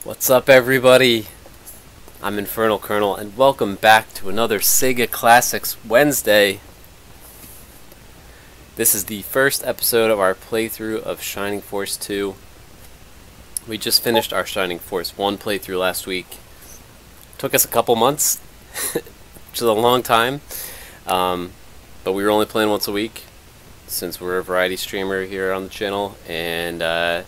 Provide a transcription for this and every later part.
What's up, everybody? I'm InfernalColonel, and welcome back to another Sega Classics Wednesday. This is the first episode of our playthrough of Shining Force 2. We just finished our Shining Force 1 playthrough last week. Took us a couple months, which is a long time, but we were only playing once a week since we're a variety streamer here on the channel, and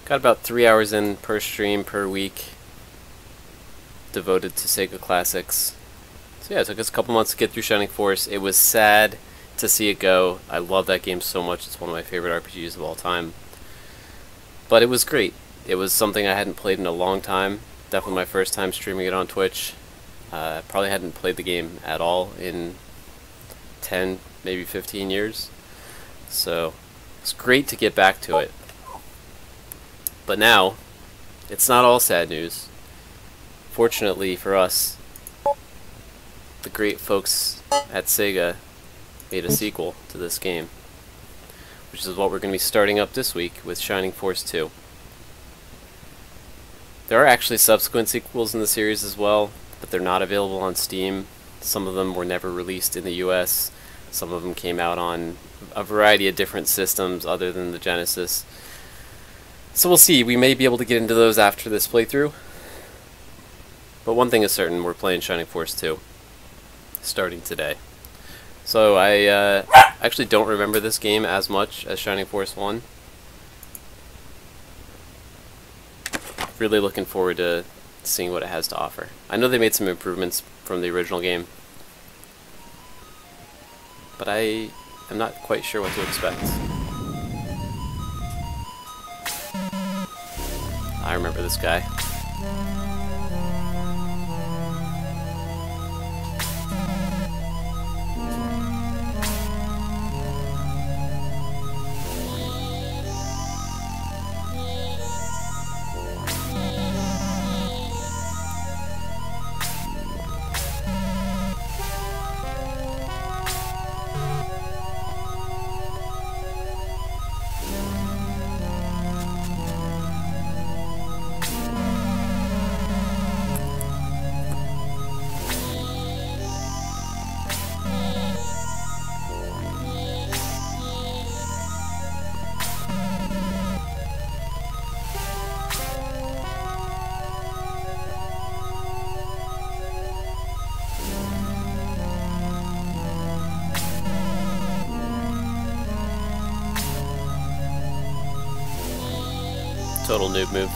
got about 3 hours in per stream per week devoted to Sega Classics. So yeah, it took us a couple months to get through Shining Force. It was sad to see it go. I love that game so much. It's one of my favorite RPGs of all time. But it was great. It was something I hadn't played in a long time. Definitely my first time streaming it on Twitch. Probably hadn't played the game at all in 10, maybe 15 years. So it's great to get back to it. But now, it's not all sad news. Fortunately for us, the great folks at Sega made a sequel to this game, which is what we're going to be starting up this week with Shining Force 2. There are actually subsequent sequels in the series as well, but they're not available on Steam. Some of them were never released in the US. Some of them came out on a variety of different systems other than the Genesis. So we'll see. We may be able to get into those after this playthrough. But one thing is certain, we're playing Shining Force 2, starting today. So I actually don't remember this game as much as Shining Force 1. Really looking forward to seeing what it has to offer. I know they made some improvements from the original game, but I am not quite sure what to expect. I remember this guy. Total noob move.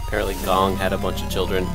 Apparently Gong had a bunch of children.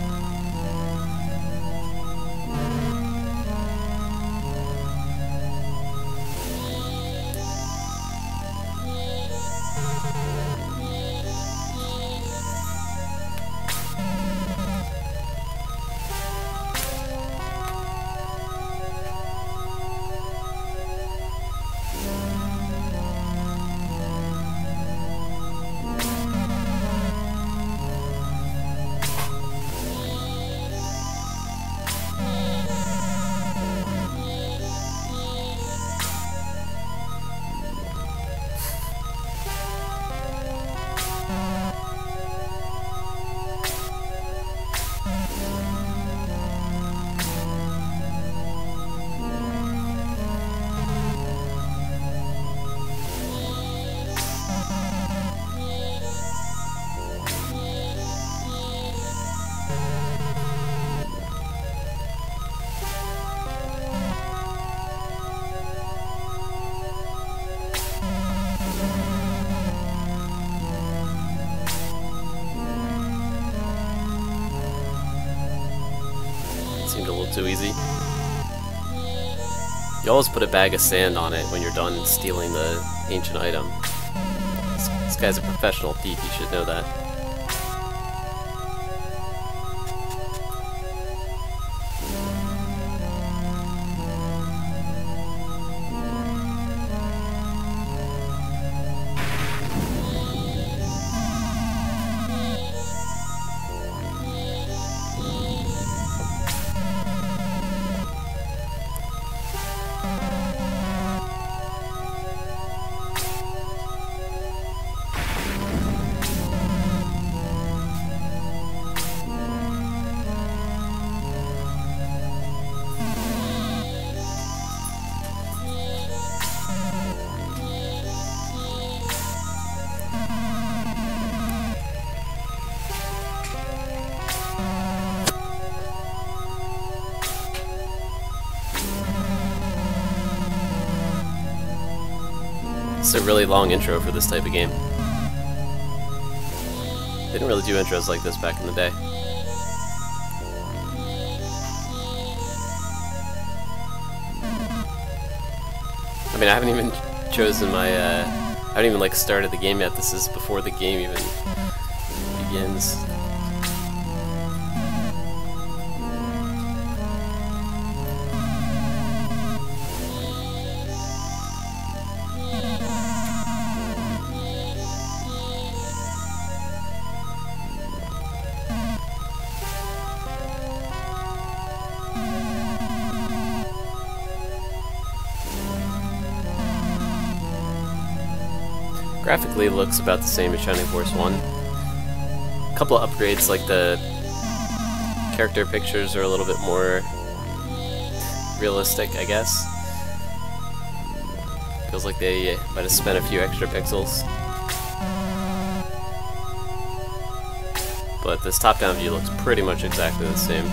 Seemed a little too easy. You always put a bag of sand on it when you're done stealing the ancient item. This guy's a professional thief, you should know that. It's a really long intro for this type of game. They didn't really do intros like this back in the day. I mean, I haven't even chosen my, I haven't even like started the game yet. This is before the game even begins. Graphically, it looks about the same as Shining Force 1. A couple of upgrades, like the character pictures are a little bit more realistic, I guess. Feels like they might have spent a few extra pixels. But this top-down view looks pretty much exactly the same.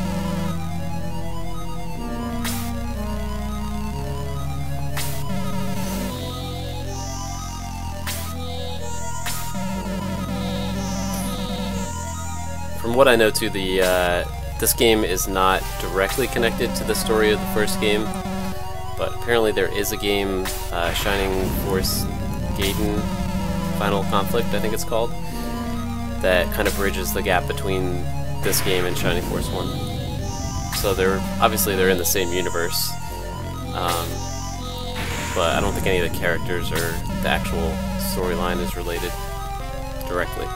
From what I know too, this game is not directly connected to the story of the first game, but apparently there is a game, Shining Force Gaiden Final Conflict, I think it's called, that kind of bridges the gap between this game and Shining Force 1. So obviously they're in the same universe, but I don't think any of the characters or the actual storyline is related directly.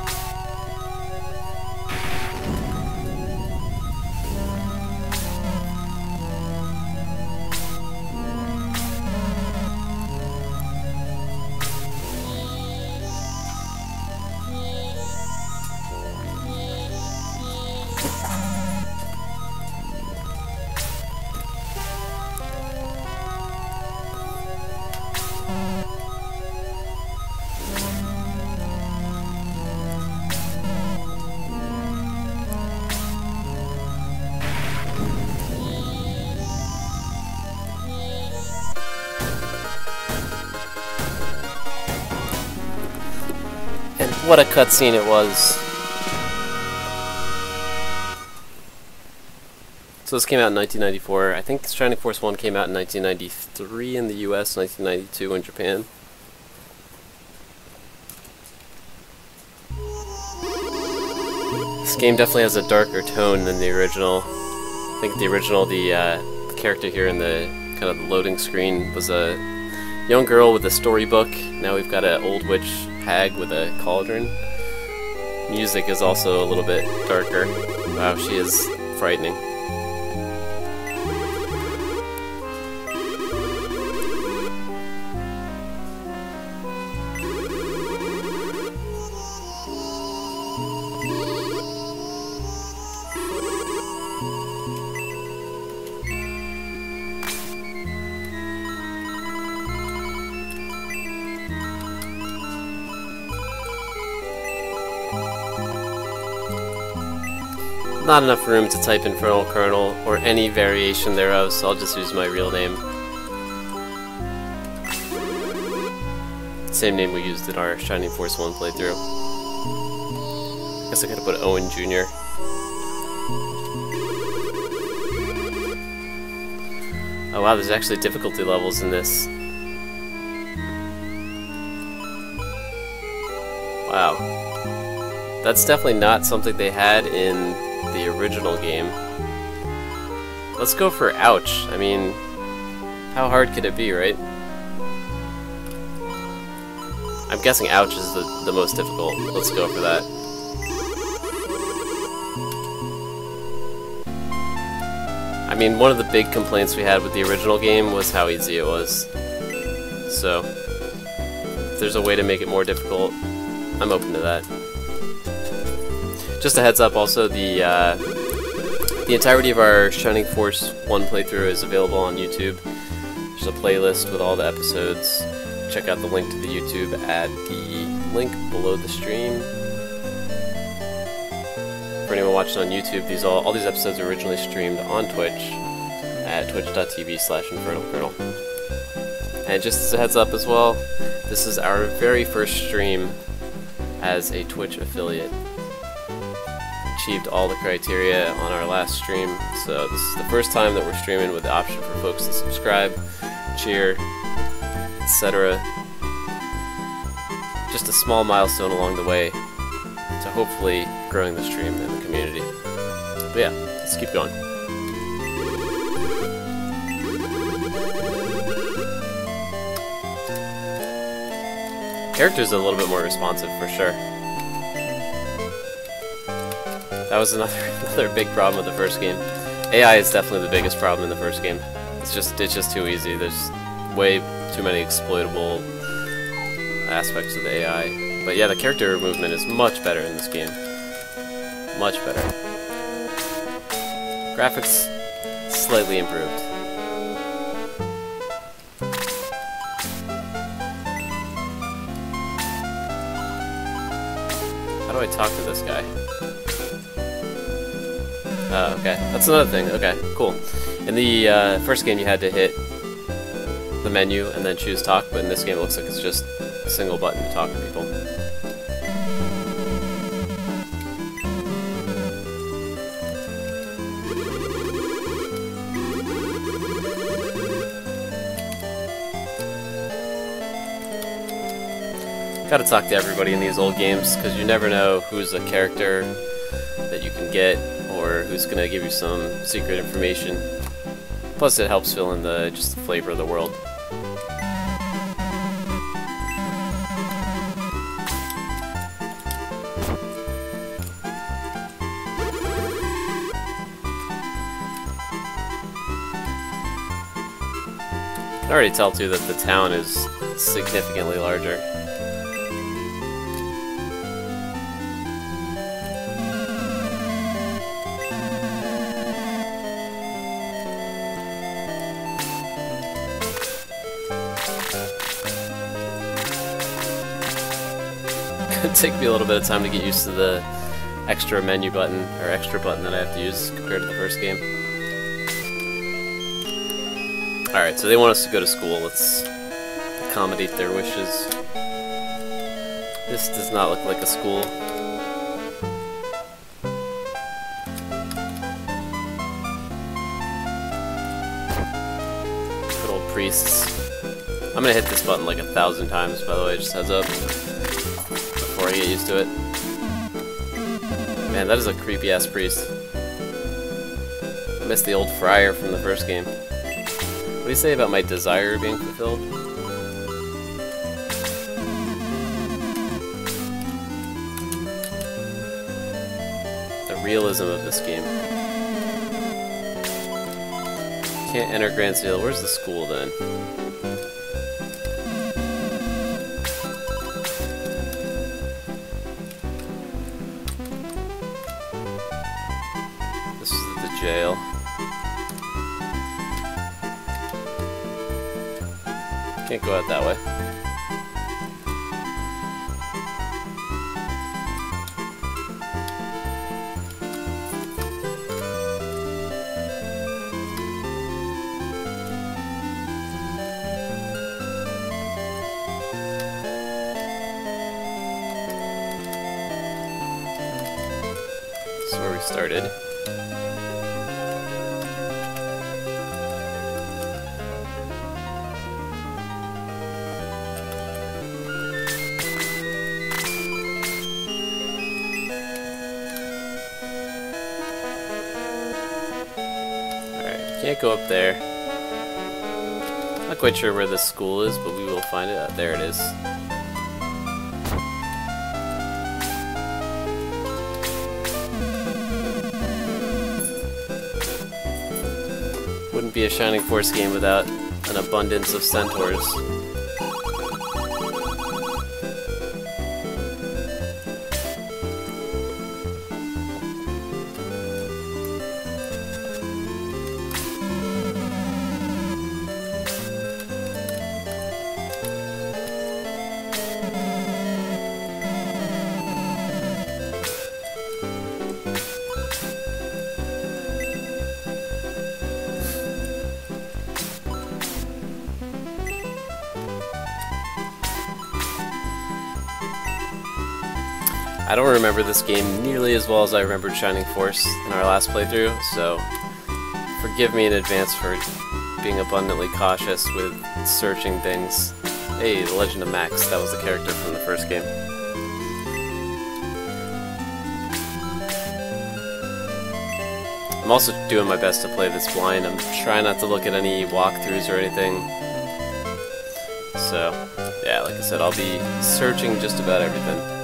What a cutscene it was. So this came out in 1994. I think Shining Force 1 came out in 1993 in the US, 1992 in Japan. This game definitely has a darker tone than the original. I think the original, the character here in the kind of the loading screen was a young girl with a storybook. Now we've got an old witch hag with a cauldron. Music is also a little bit darker. Wow, she is frightening. not enough room to type InfernalColonel or any variation thereof, so I'll just use my real name. Same name we used in our Shining Force 1 playthrough. Guess I could've put Owen Jr. Oh wow, there's actually difficulty levels in this. Wow. That's definitely not something they had in the original game. Let's go for ouch. I mean, how hard could it be, right? I'm guessing ouch is the most difficult. Let's go for that. I mean, one of the big complaints we had with the original game was how easy it was. So, if there's a way to make it more difficult, I'm open to that. Just a heads up also, the entirety of our Shining Force 1 playthrough is available on YouTube. There's a playlist with all the episodes. Check out the link to the YouTube at the link below the stream. For anyone watching on YouTube, all these episodes are originally streamed on Twitch at twitch.tv/InfernalColonel. And just as a heads up as well, this is our very first stream as a Twitch affiliate. Achieved all the criteria on our last stream, so this is the first time that we're streaming with the option for folks to subscribe, cheer, etc. Just a small milestone along the way to hopefully growing the stream and the community. But yeah, let's keep going. Characters are a little bit more responsive for sure. That was another big problem with the first game. AI is definitely the biggest problem in the first game. It's just too easy. There's way too many exploitable aspects of the AI. But yeah, the character movement is much better in this game. Much better. Graphics slightly improved. How do I talk to this guy? Oh, okay. That's another thing. Okay, cool. In the first game you had to hit the menu and then choose talk, but in this game it looks like it's just a single button to talk to people. Gotta talk to everybody in these old games, because you never know who's a character that you can get, or who's gonna give you some secret information. Plus it helps fill in just the flavor of the world. I can already tell too that the town is significantly larger. It'd take me a little bit of time to get used to the extra menu button, or extra button that I have to use compared to the first game. Alright, so they want us to go to school. Let's accommodate their wishes. This does not look like a school. Good old priests. I'm gonna hit this button like 1,000 times, by the way, just heads up. Before I get used to it. Man, that is a creepy-ass priest. I missed the old friar from the first game. What do you say about my desire being fulfilled? The realism of this game. Can't enter Granseal. Where's the school then? This is the jail. Can't go out that way. This is where we started. Alright, can't go up there. Not quite sure where this school is, but we will find it. There it is. Wouldn't be a Shining Force game without an abundance of centaurs. I don't remember this game nearly as well as I remembered Shining Force in our last playthrough, so forgive me in advance for being abundantly cautious with searching things. Hey, The Legend of Max, that was the character from the first game. I'm also doing my best to play this blind. I'm trying not to look at any walkthroughs or anything. So, yeah, like I said, I'll be searching just about everything.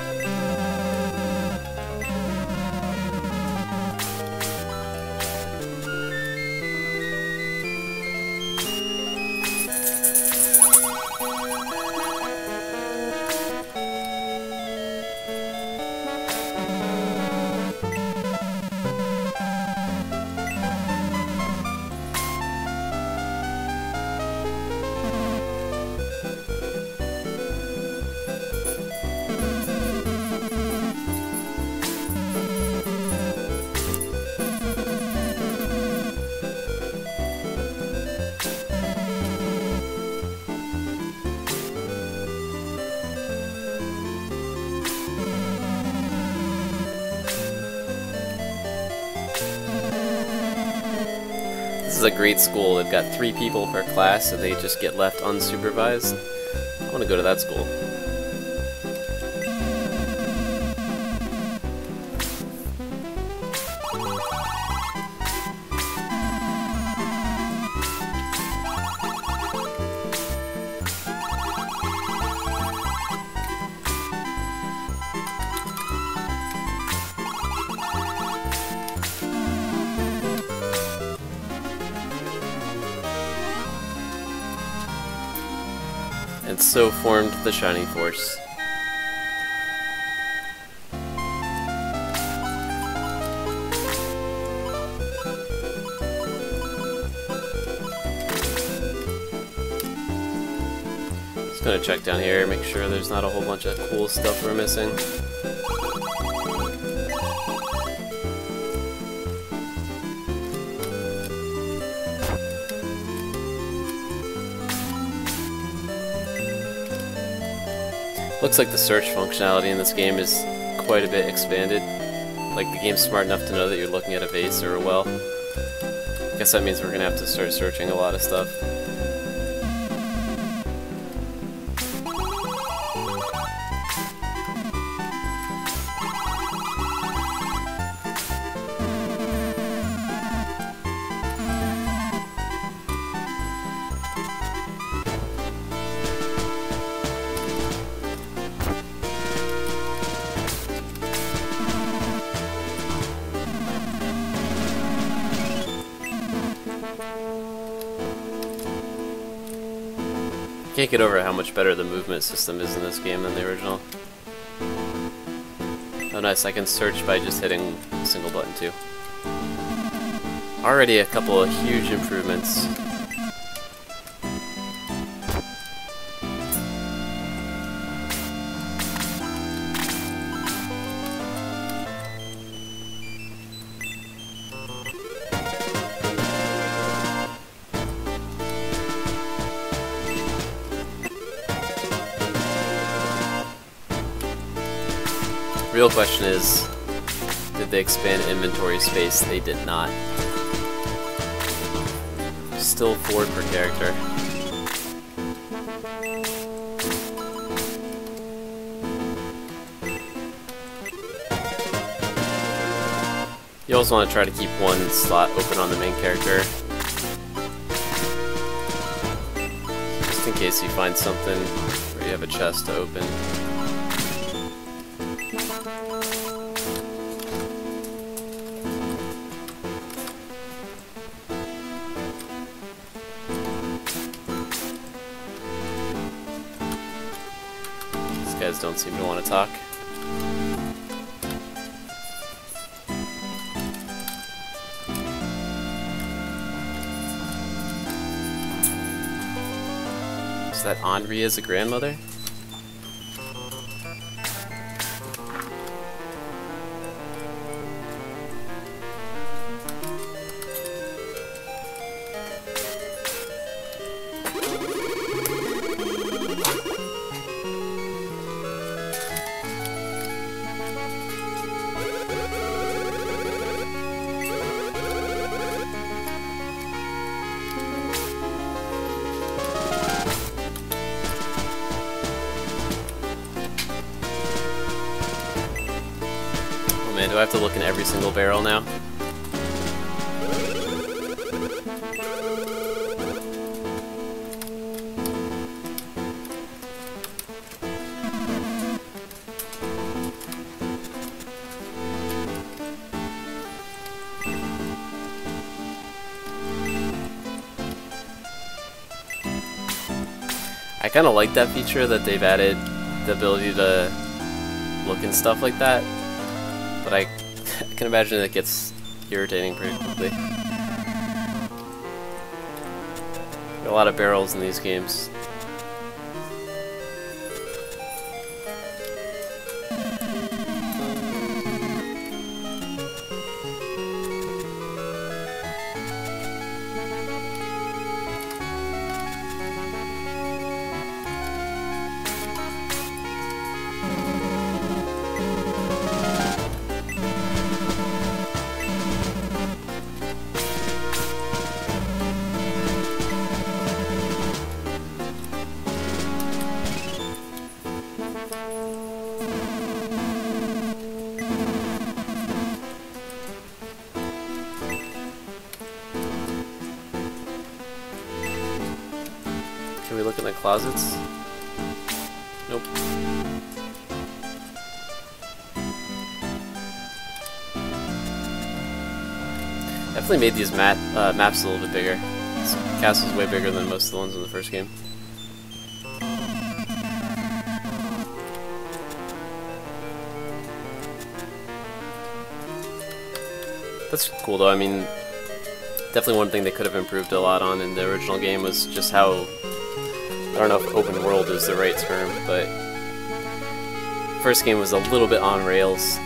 This is a great school. They've got 3 people per class and they just get left unsupervised. I want to go to that school. And so formed the Shining Force. Just gonna check down here, make sure there's not a whole bunch of cool stuff we're missing. Looks like the search functionality in this game is quite a bit expanded. Like, the game's smart enough to know that you're looking at a vase or a well. I guess that means we're gonna have to start searching a lot of stuff. Can't get over how much better the movement system is in this game than the original. Oh nice, I can search by just hitting a single button too. Already a couple of huge improvements. Real question is, Did they expand inventory space? They did not. Still 4 per character. You also want to try to keep one slot open on the main character, just in case you find something where you have a chest to open. These guys don't seem to want to talk. Is that Henri as a grandmother? Man, do I have to look in every single barrel now? I kind of like that feature that they've added, the ability to look and stuff like that. But I can imagine it gets irritating pretty quickly. Got a lot of barrels in these games. Can we look in the closets? Nope. Definitely made these maps a little bit bigger. This castle's way bigger than most of the ones in the first game. That's cool though. I mean, definitely one thing they could have improved a lot on in the original game was just how, I don't know if open world is the right term, but first game was a little bit on rails.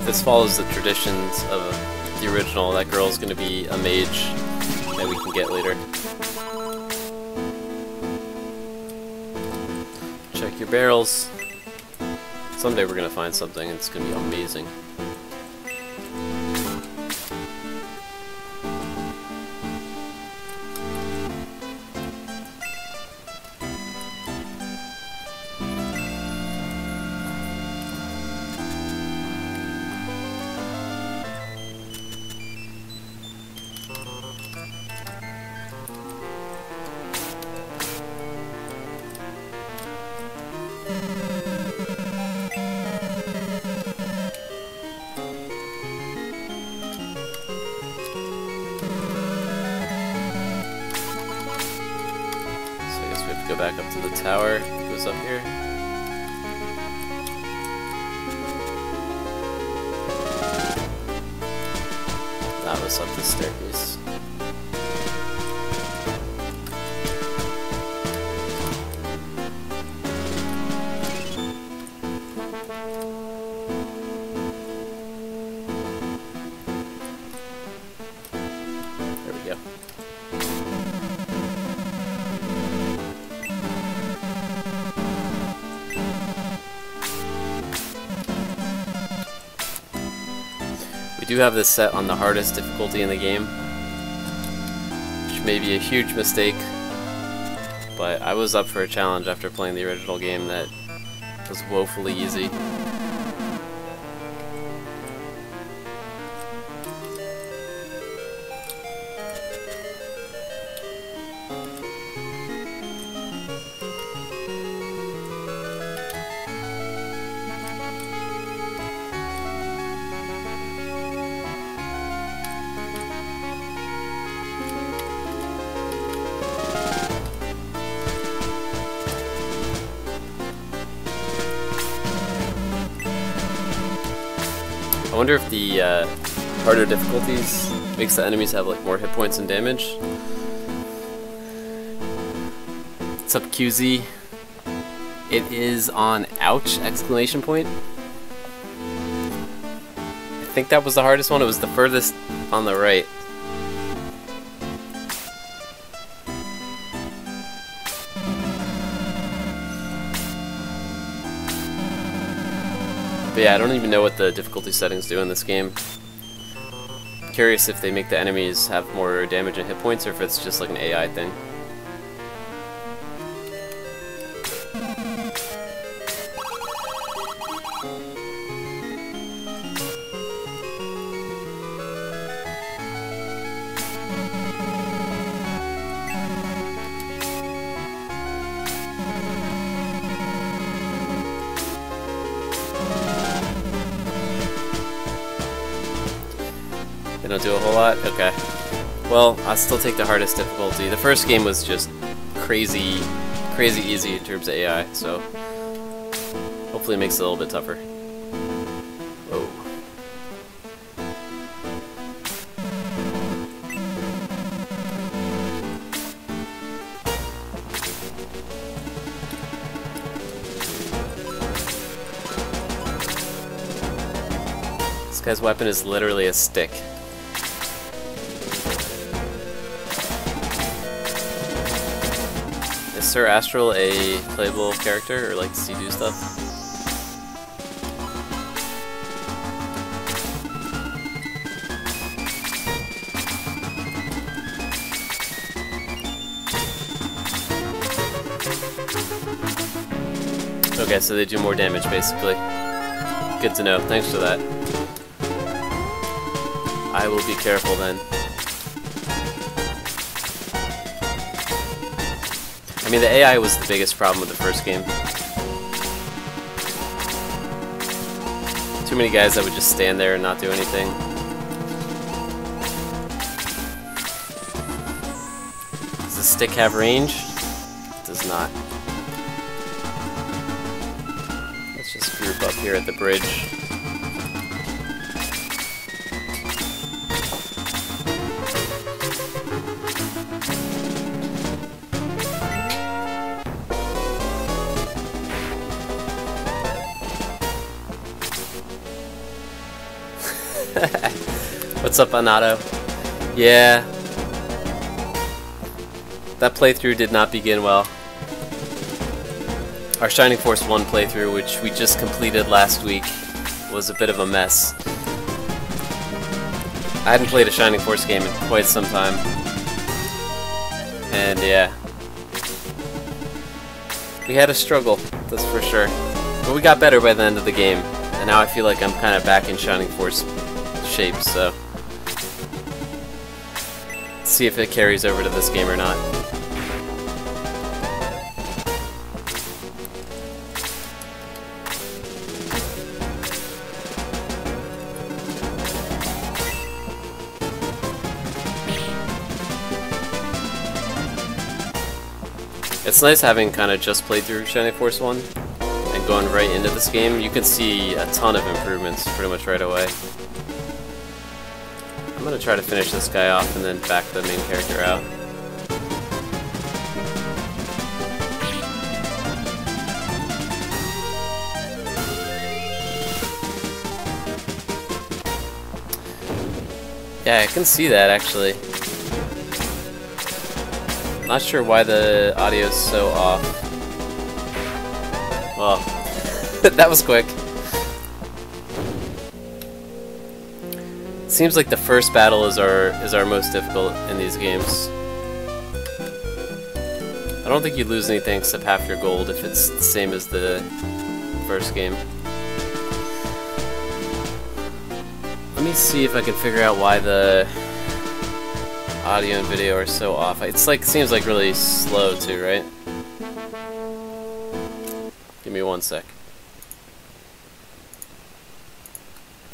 This follows the traditions of the original. That girl's gonna be a mage that we can get later. Check your barrels. It's Someday we're gonna find something and it's gonna be amazing. Go back up to the tower. It goes up here. That was up the staircase. There we go. We do have this set on the hardest difficulty in the game, which may be a huge mistake, but I was up for a challenge after playing the original game that was woefully easy. I wonder if the harder difficulties makes the enemies have like more hit points and damage. What's up, QZ? It is on ouch! Exclamation point. I think that was the hardest one. It was the furthest on the right. But yeah, I don't even know what the difficulty settings do in this game. I'm curious if they make the enemies have more damage and hit points, or if it's just like an AI thing. They don't do a whole lot? Okay. Well, I'll still take the hardest difficulty. The first game was just crazy easy in terms of AI, so hopefully it makes it a little bit tougher. Whoa. This guy's weapon is literally a stick. Is Sir Astral a playable character, or like does he do stuff? Okay, so they do more damage basically. Good to know, thanks for that. I will be careful then. I mean, the AI was the biggest problem with the first game. Too many guys that would just stand there and not do anything. Does the stick have range? It does not. Let's just group up here at the bridge. What's up, Anato? Yeah. That playthrough did not begin well. Our Shining Force 1 playthrough, which we just completed last week, was a bit of a mess. I hadn't played a Shining Force game in quite some time. And yeah. We had a struggle, that's for sure. But we got better by the end of the game. And now I feel like I'm kind of back in Shining Force shape, so... Let's see if it carries over to this game or not. It's nice having kind of just played through Shining Force 1 and going right into this game. You can see a ton of improvements pretty much right away. I'm going to try to finish this guy off and then back the main character out. Yeah, I can see that actually. Not sure why the audio is so off. Well, that was quick. Seems like the first battle is our most difficult in these games. I don't think you lose anything except half your gold if it's the same as the first game. Let me see if I can figure out why the audio and video are so off. It's like, seems like really slow too, right? Give me one sec.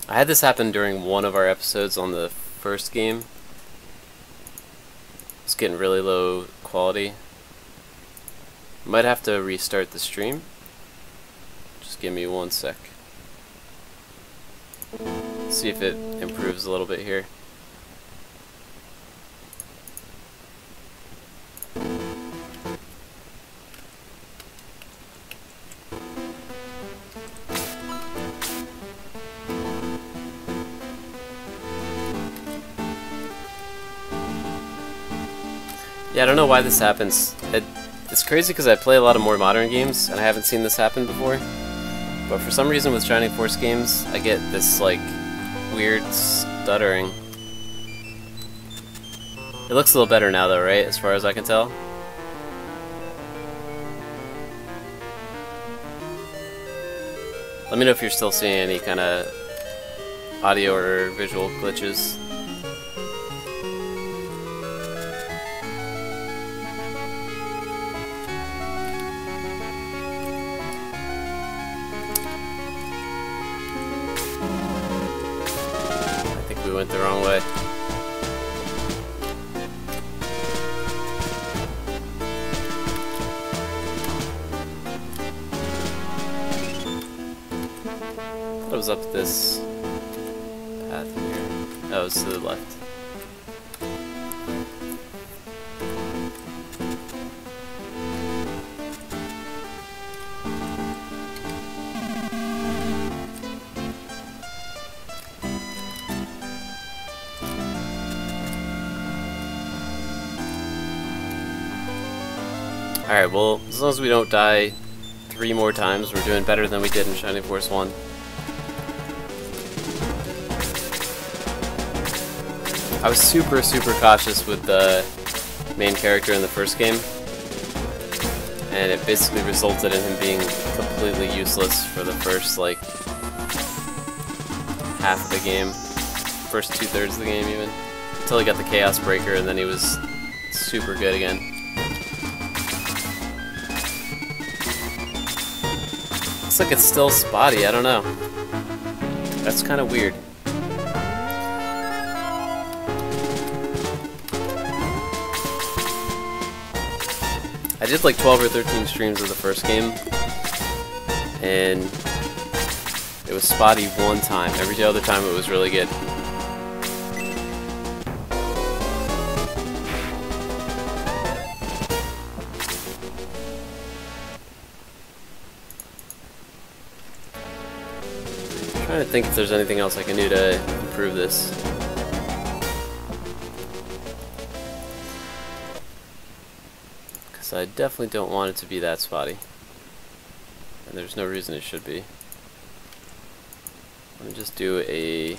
I had this happen during one of our episodes on the first game. It's getting really low quality. Might have to restart the stream. Just give me one sec. See if it improves a little bit here. Yeah, I don't know why this happens. It's crazy because I play a lot of more modern games and I haven't seen this happen before. But for some reason with Shining Force games, I get this like weird stuttering. It looks a little better now though, right? As far as I can tell. Let me know if you're still seeing any kind of audio or visual glitches. We went the wrong way. It was up this path here. Oh, it was to the left. Alright, well, as long as we don't die 3 more times, we're doing better than we did in Shining Force 1. I was super cautious with the main character in the first game, and it basically resulted in him being completely useless for the first, like, half of the game. First 2/3 of the game, even. Until he got the Chaos Breaker, and then he was super good again. Looks like it's still spotty, I don't know. That's kind of weird. I did like 12 or 13 streams of the first game, and it was spotty one time. Every other time it was really good. I'm trying to think if there's anything else I can do to improve this. Because I definitely don't want it to be that spotty. and there's no reason it should be. Let me just do a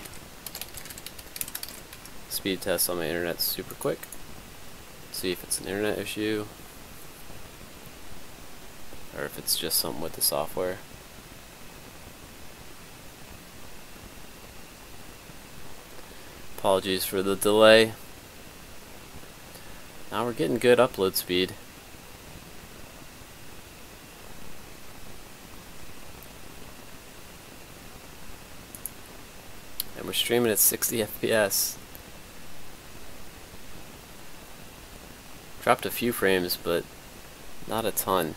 speed test on my internet super quick. See if it's an internet issue or if it's just something with the software. Apologies for the delay. Now we're getting good upload speed. And we're streaming at 60 FPS. Dropped a few frames, but not a ton.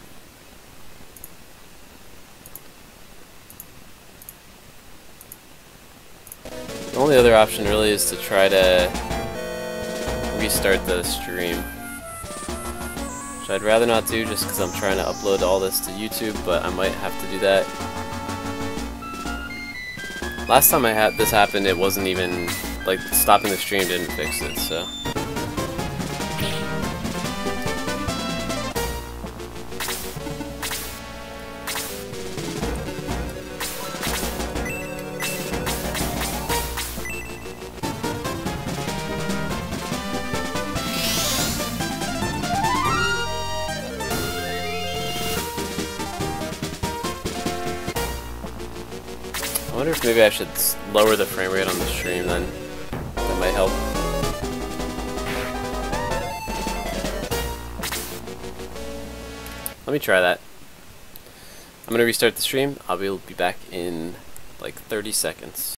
The only other option really is to try to restart the stream, which I'd rather not do just because I'm trying to upload all this to YouTube, but I might have to do that. Last time this happened, it wasn't even, like, stopping the stream didn't fix it, so. I wonder if maybe I should lower the frame rate on the stream then. That might help. Let me try that. I'm gonna restart the stream. I'll be back in like 30 seconds.